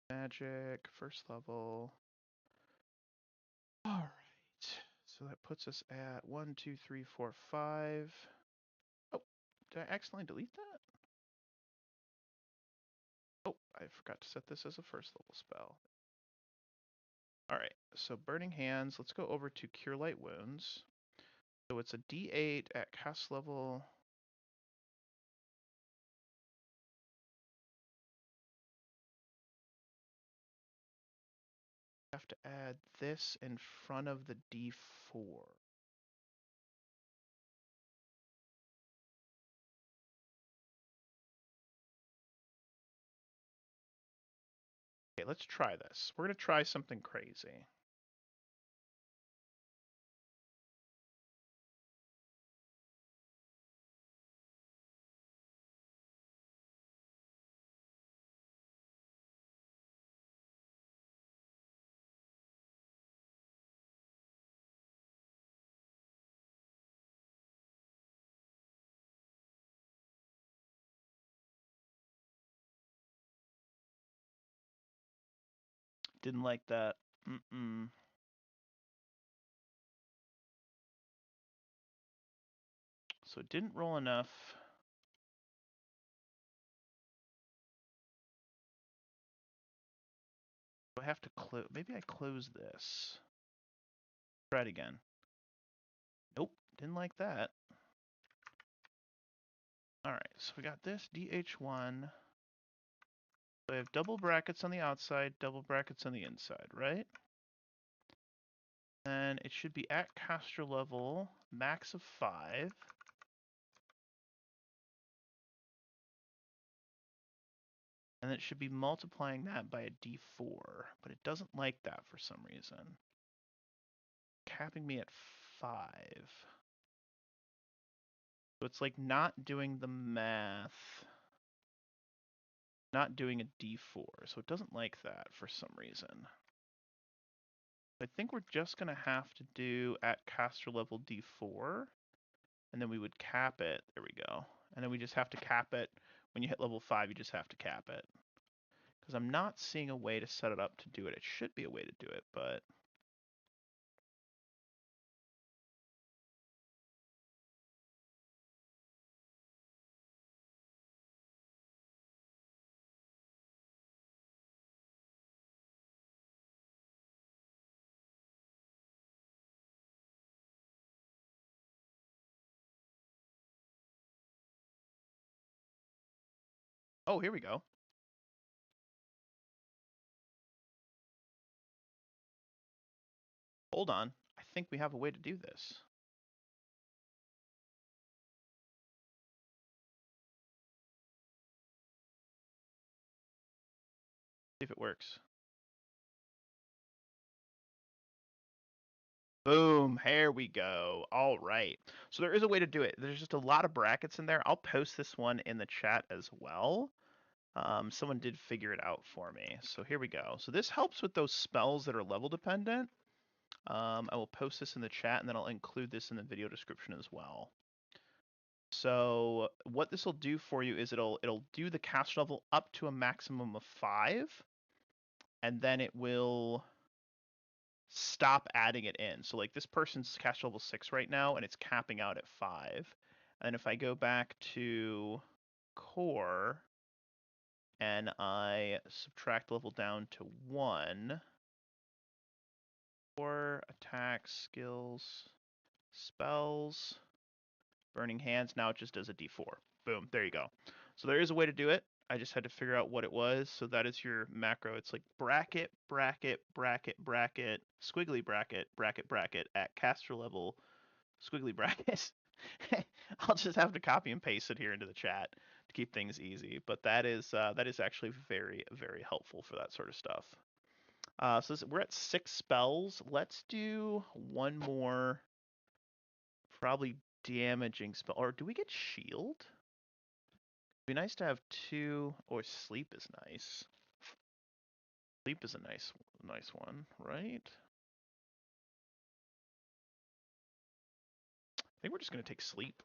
Magic, first level. All right. So that puts us at 1, 2, 3, 4, 5. Oh, did I accidentally delete that? Oh, I forgot to set this as a first level spell. All right, so Burning Hands. Let's go over to Cure Light Wounds. So it's a D8 at cast level. Have to add this in front of the D4. Okay, let's try this. We're going to try something crazy. Didn't like that. Mm-mm. So it didn't roll enough. I have to close. Maybe I close this. Try it again. Nope, didn't like that. All right, so we got this DH1. So I have double brackets on the outside, double brackets on the inside, right? And it should be at caster level, max of 5. And it should be multiplying that by a d4, but it doesn't like that for some reason. capping me at 5. So it's like not doing the math, not doing a d4. So it doesn't like that for some reason. I think we're just going to have to do at caster level d4, and then we would cap it. There we go. And then we just have to cap it. When you hit level 5, you just have to cap it. Because I'm not seeing a way to set it up to do it. It should be a way to do it, but... Oh, here we go. Hold on. I think we have a way to do this. See if it works. Boom, here we go. All right. So there is a way to do it. There's just a lot of brackets in there. I'll post this one in the chat as well. Someone did figure it out for me. So here we go. So this helps with those spells that are level dependent. I will post this in the chat, and then I'll include this in the video description as well. So what this will do for you is it'll do the cast level up to a maximum of 5, and then it will stop adding it in. So like this person's cast level 6 right now, and it's capping out at 5. And if I go back to core and I subtract level down to 1, core, attacks, skills, spells, burning hands, now it just does a d4. Boom, there you go. So there is a way to do it. I just had to figure out what it was. So that is your macro. It's like bracket, bracket, bracket, bracket, squiggly bracket, bracket, bracket at caster level, squiggly bracket. I'll just have to copy and paste it here into the chat to keep things easy. But that is actually very, very helpful for that sort of stuff. So we're at 6 spells. Let's do one more, probably damaging spell. Or do we get shield? It'd be nice to have 2, or sleep is nice. Sleep is a nice one, right? I think we're just going to take sleep.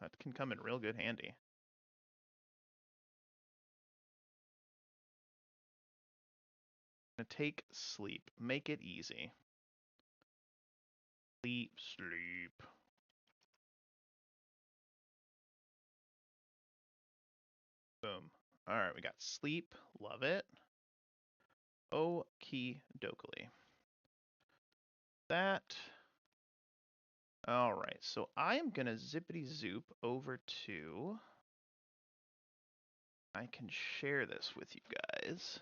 That can come in real good handy. Gonna take sleep. Make it easy. Sleep, sleep. Boom. Alright, we got sleep. Love it. Okie dokie. That. Alright, so I am gonna zippity zoop over to... I can share this with you guys.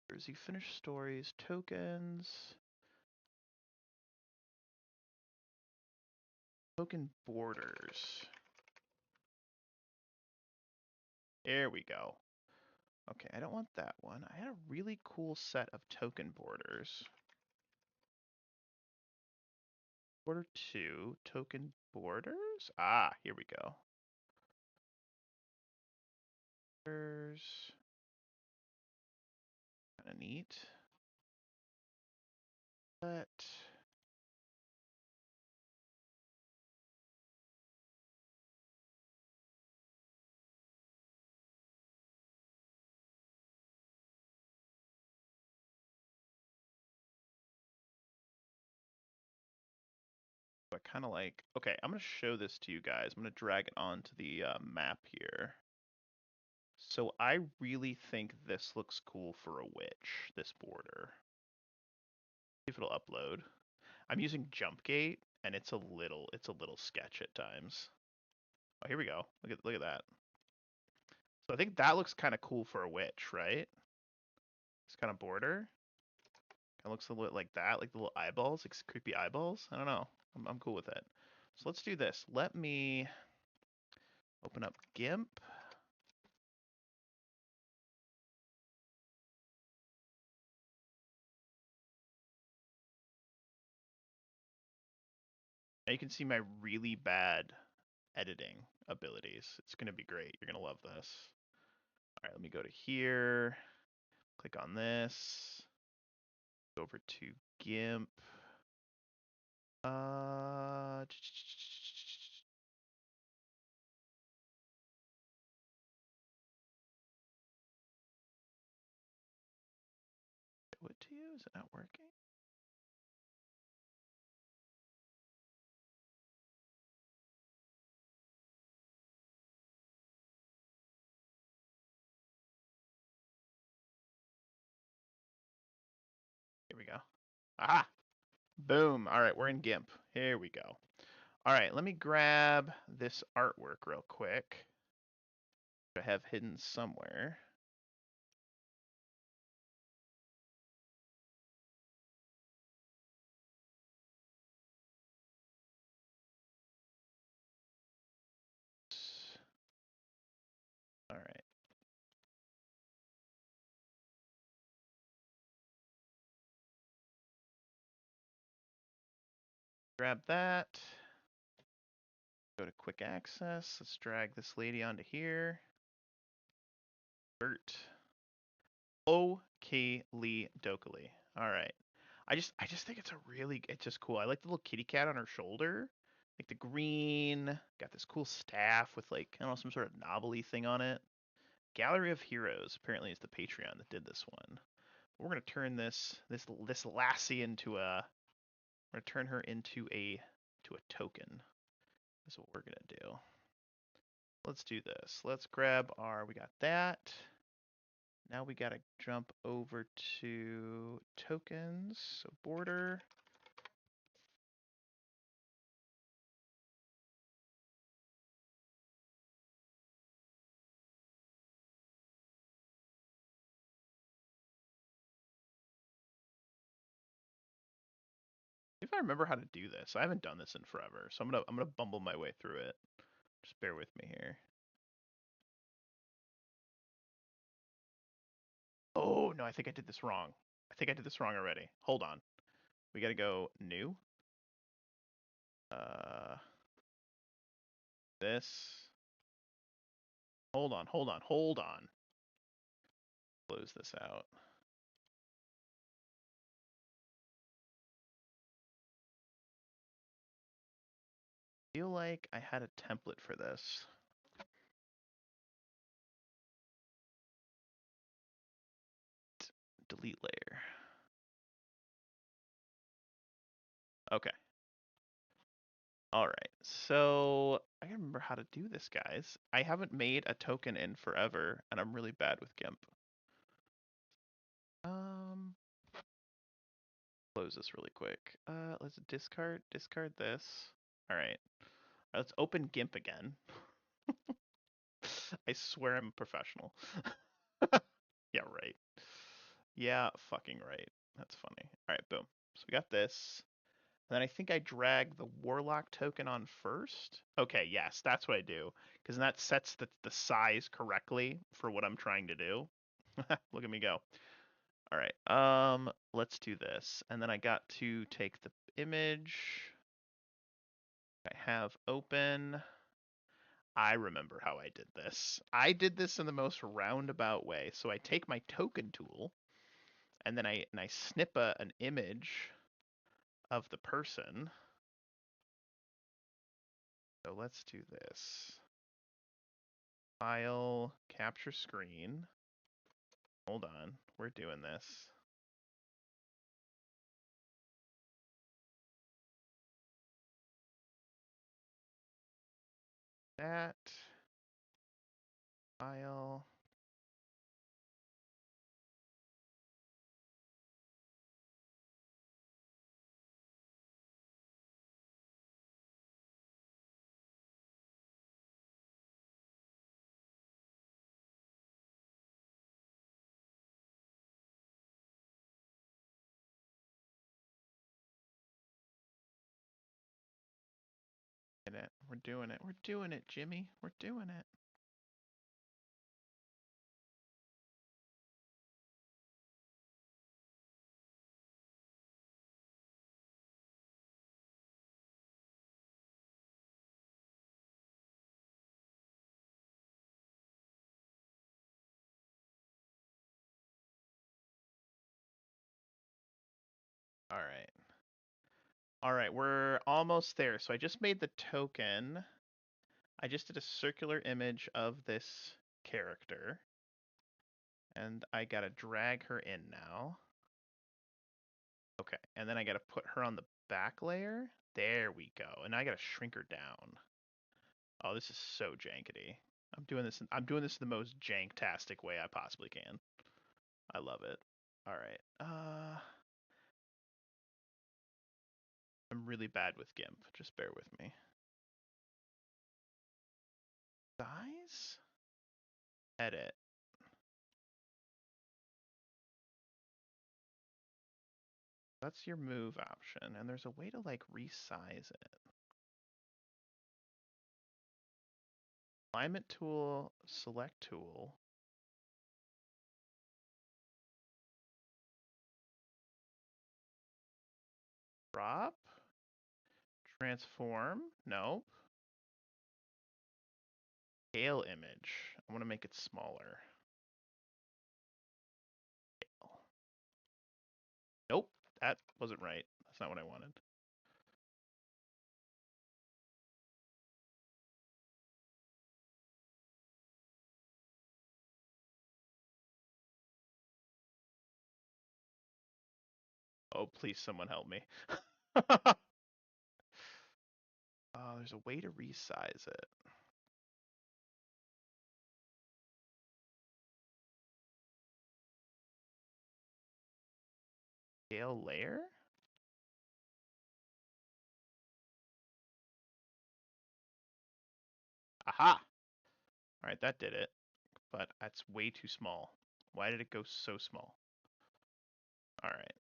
Where's he? Finished stories, tokens, token borders. There we go. Okay, I don't want that one. I had a really cool set of token borders. Border 2, token borders? Ah, here we go. Borders. Kind of neat. But I kind of like... Okay, I'm going to show this to you guys. I'm going to drag it onto the map here. So I really think this looks cool for a witch, this border. See if it'll upload. I'm using jump gate, and it's a little sketch at times. Oh, here we go. Look at that. So I think that looks kind of cool for a witch, right? This kind of border. Kind of looks a little like that, like the little eyeballs, like creepy eyeballs. I don't know. I'm cool with it. So let's do this. Let me open up GIMP. Now you can see my really bad editing abilities. It's going to be great. You're going to love this. All right, let me go to here. Click on this. Go over to GIMP. What to you? Is it not working? Here we go. Aha! Boom. All right, we're in GIMP. Here we go. All right, let me grab this artwork real quick. I have hidden somewhere. All right. Grab that. Go to quick access. Let's drag this lady onto here. Bert. Okay, Lee Dokely. All right. I just think it's just cool. I like the little kitty cat on her shoulder. Like the green, got this cool staff with like, I don't know, some sort of knobbly thing on it. Gallery of Heroes apparently is the Patreon that did this one. We're gonna turn this lassie into a we're gonna turn her into a token. That's what we're gonna do. Let's do this. Let's grab we got that. Now we gotta jump over to tokens. So border. If I remember how to do this, I haven't done this in forever, so I'm gonna bumble my way through it. Just bear with me here. Oh no, I think I did this wrong. I think I did this wrong already. Hold on. We gotta go new. This. Hold on, hold on, hold on. Close this out. I feel like I had a template for this. Delete layer. Okay. All right. So I gotta remember how to do this, guys. I haven't made a token in forever, and I'm really bad with GIMP. Close this really quick. Let's discard this. All right. Let's open GIMP again. I swear I'm a professional. Yeah, right. Yeah, fucking right. That's funny. All right, boom. So we got this. And then I think I drag the Warlock token on first. Okay, yes, that's what I do. Because that sets the size correctly for what I'm trying to do. Look at me go. All right, let's do this. And then I got to take the image. I have open. I remember how I did this. I did this in the most roundabout way. So I take my token tool, and then I snip an image of the person. So let's do this. File, capture screen. Hold on, we're doing this. That. File. It. We're doing it. We're doing it, Jimmy. We're doing it. right. All right, we're almost there. So I just made the token. I just did a circular image of this character. And I gotta drag her in now. Okay, and then I gotta put her on the back layer. There we go. And I gotta shrink her down. Oh, this is so jankety. I'm doing this the most jank-tastic way I possibly can. I love it. All right. I'm really bad with GIMP. Just bear with me. Size? Edit. That's your move option, and there's a way to like resize it. Alignment tool, select tool. Drop. Transform. Nope. Scale image. I want to make it smaller. Scale. Nope. That wasn't right. That's not what I wanted. Oh, please someone help me. There's a way to resize it. Scale layer? Aha! Alright, that did it. But that's way too small. Why did it go so small? Alright.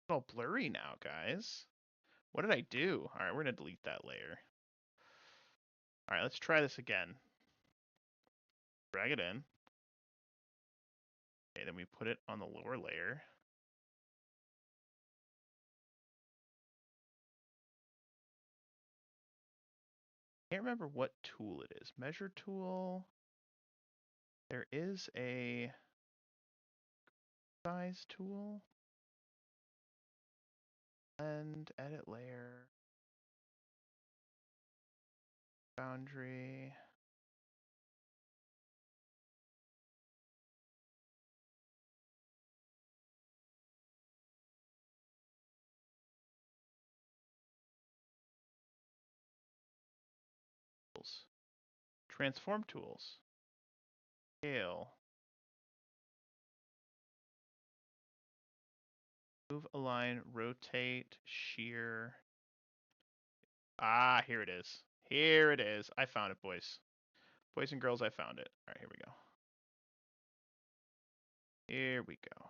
It's all blurry now, guys. What did I do? Alright, we're gonna delete that layer. Alright, let's try this again. Drag it in. Okay, then we put it on the lower layer. Can't remember what tool it is. Measure tool. There is a size tool. And edit layer. Boundary. Transform tools. Scale. Move, align, rotate, shear. Ah, here it is. Here it is. I found it, boys. Boys and girls, I found it. All right, here we go. Here we go.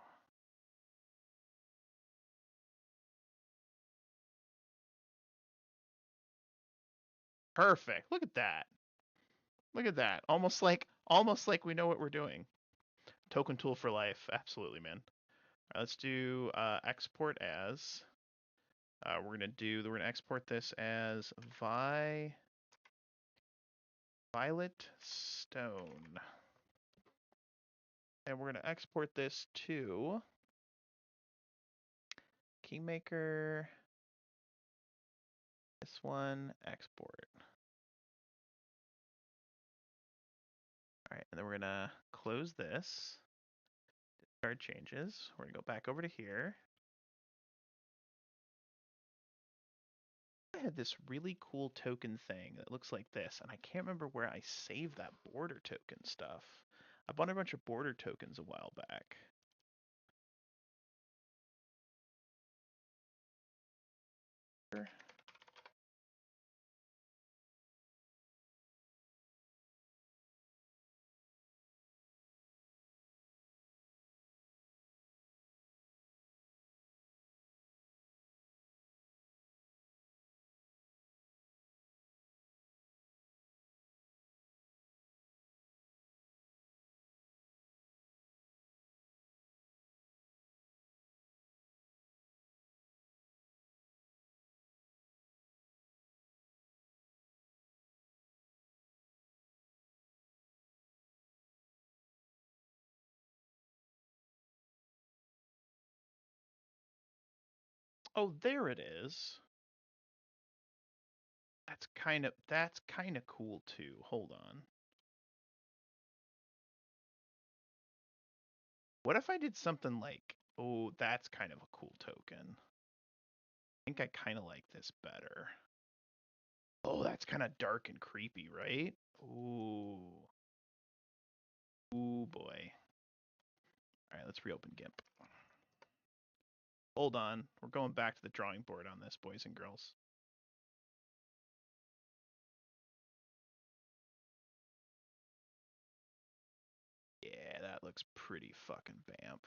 Perfect. Look at that. Look at that. Almost like we know what we're doing. Token tool for life. Absolutely, man. All right, let's do export as. We're gonna export this as violet stone. And we're gonna export this to Keymaker. This one, export. All right, and then we're gonna close this. Discard changes. We're gonna go back over to here. I had this really cool token thing that looks like this, and I can't remember where I saved that border token stuff. I bought a bunch of border tokens a while back. Oh, there it is. That's kind of cool too. Hold on. What if I did something like, oh, that's kind of a cool token. I think I kind of like this better. Oh, that's kind of dark and creepy, right? Ooh. Ooh, boy. All right, let's reopen GIMP. Hold on. We're going back to the drawing board on this, boys and girls. Yeah, that looks pretty fucking bamf.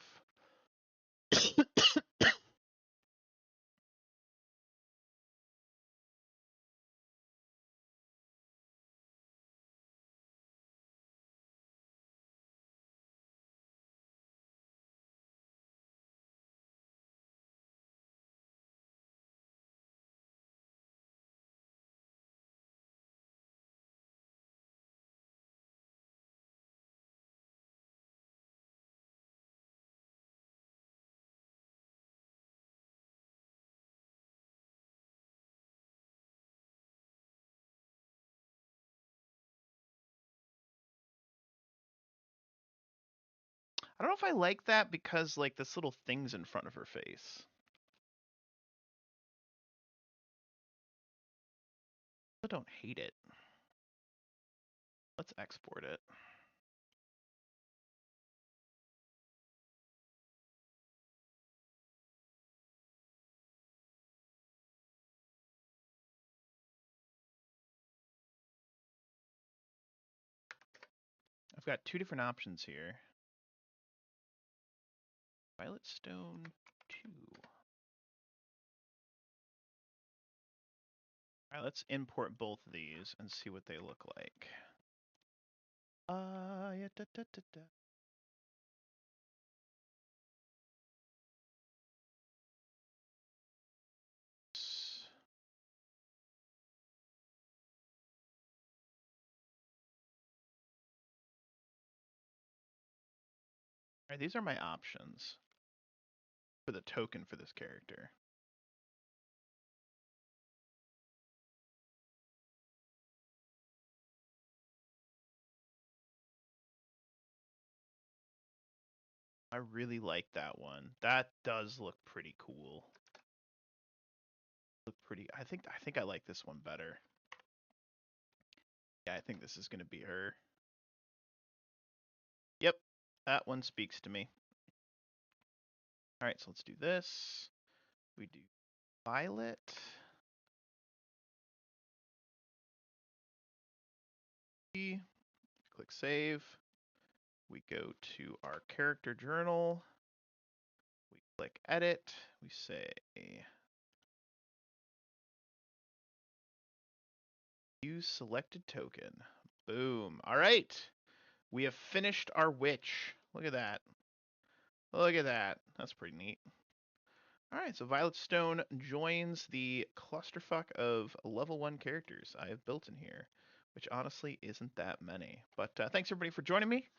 I don't know if I like that because like this little thing's in front of her face. I don't hate it. Let's export it. I've got two different options here. Violet Stone 2. Alright, let's import both of these and see what they look like. Yeah, da, da, da, da. Alright, these are my options for the token for this character. I really like that one. That does look pretty cool. Look pretty. I think I like this one better. Yeah, I think this is gonna be her. Yep, that one speaks to me. All right, so let's do this. We do Violet. Click save. We go to our character journal. We click edit. We say use selected token. Boom. All right. We have finished our witch. Look at that. Look at that. That's pretty neat. All right, so Violet Stone joins the clusterfuck of level 1 characters I have built in here, which honestly isn't that many. But thanks everybody for joining me.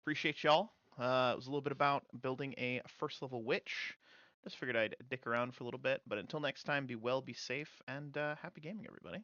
Appreciate y'all. It was a little bit about building a first level witch. Just figured I'd dick around for a little bit. But until next time, be well, be safe, and happy gaming, everybody.